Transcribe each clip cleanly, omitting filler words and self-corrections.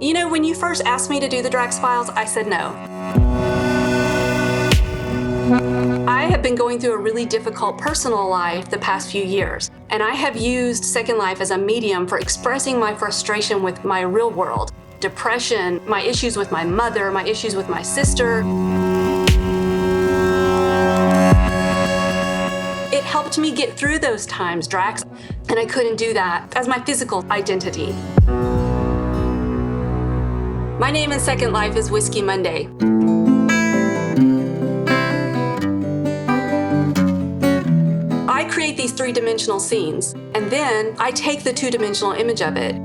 You know, when you first asked me to do the Drax Files, I said no. I have been going through a really difficult personal life the past few years, and I have used Second Life as a medium for expressing my frustration with my real world. Depression, my issues with my mother, my issues with my sister. It helped me get through those times, Drax, and I couldn't do that as my physical identity. My name in Second Life is Whiskey Monday. I create these three-dimensional scenes, and then I take the two-dimensional image of it.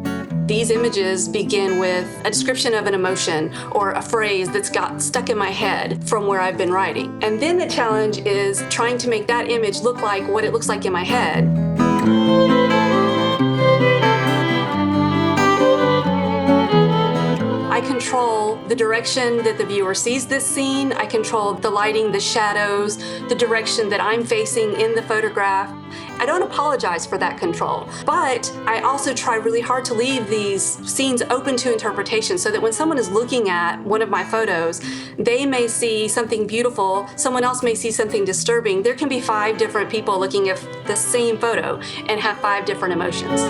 These images begin with a description of an emotion or a phrase that's got stuck in my head from where I've been writing. And then the challenge is trying to make that image look like what it looks like in my head. I control the direction that the viewer sees this scene. I control the lighting, the shadows, the direction that I'm facing in the photograph. I don't apologize for that control, but I also try really hard to leave these scenes open to interpretation so that when someone is looking at one of my photos, they may see something beautiful, someone else may see something disturbing. There can be 5 different people looking at the same photo and have 5 different emotions.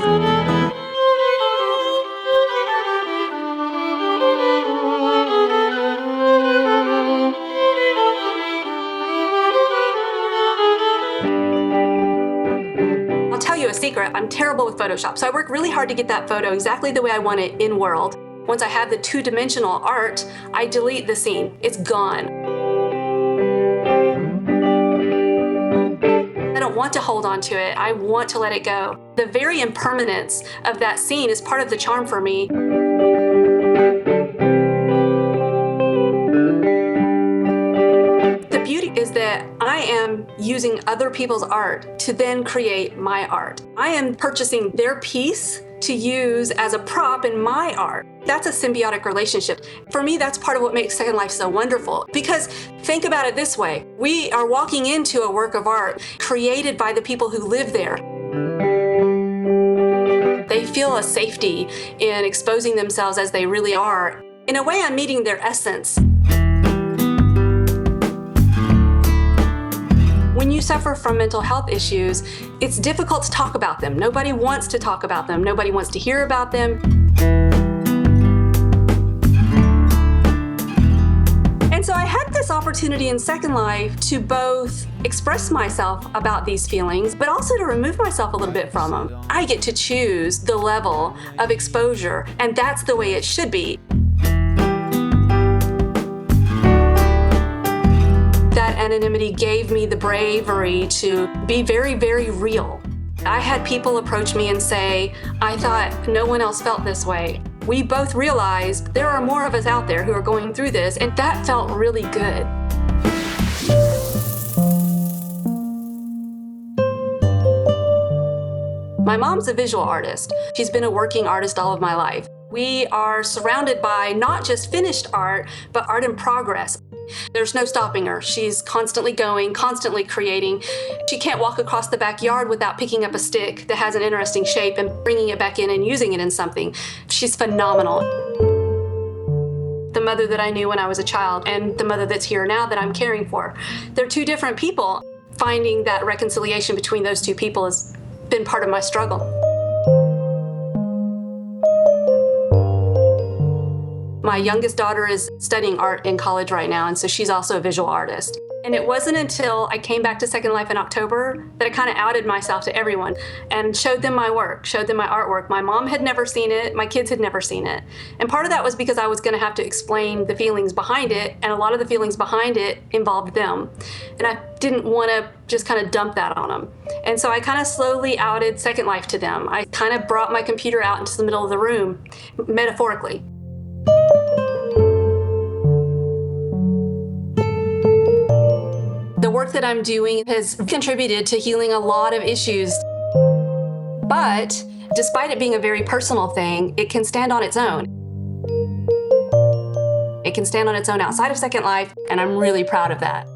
I'll tell you a secret, I'm terrible with Photoshop, so I work really hard to get that photo exactly the way I want it in world. Once I have the two-dimensional art, I delete the scene. It's gone. I don't want to hold on to it. I want to let it go. The very impermanence of that scene is part of the charm for me. The beauty is that I am using other people's art to then create my art. I am purchasing their piece to use as a prop in my art. That's a symbiotic relationship. For me, that's part of what makes Second Life so wonderful. Because think about it this way, we are walking into a work of art created by the people who live there. They feel a safety in exposing themselves as they really are. In a way, I'm meeting their essence. When you suffer from mental health issues, it's difficult to talk about them. Nobody wants to talk about them. Nobody wants to hear about them. And so I had this opportunity in Second Life to both express myself about these feelings, but also to remove myself a little bit from them. I get to choose the level of exposure, and that's the way it should be. That anonymity gave me the bravery to be very, very real. I had people approach me and say, I thought no one else felt this way. We both realized there are more of us out there who are going through this, and that felt really good. My mom's a visual artist. She's been a working artist all of my life. We are surrounded by not just finished art, but art in progress. There's no stopping her. She's constantly going, constantly creating. She can't walk across the backyard without picking up a stick that has an interesting shape and bringing it back in and using it in something. She's phenomenal. The mother that I knew when I was a child and the mother that's here now that I'm caring for, they're 2 different people. Finding that reconciliation between those 2 people has been part of my struggle. My youngest daughter is studying art in college right now, and so she's also a visual artist. And it wasn't until I came back to Second Life in October that I kind of outed myself to everyone and showed them my work, showed them my artwork. My mom had never seen it, my kids had never seen it. And part of that was because I was going to have to explain the feelings behind it, and a lot of the feelings behind it involved them. And I didn't want to just kind of dump that on them. And so I kind of slowly outed Second Life to them. I kind of brought my computer out into the middle of the room, metaphorically. The work that I'm doing has contributed to healing a lot of issues. But despite it being a very personal thing, it can stand on its own. It can stand on its own outside of Second Life, and I'm really proud of that.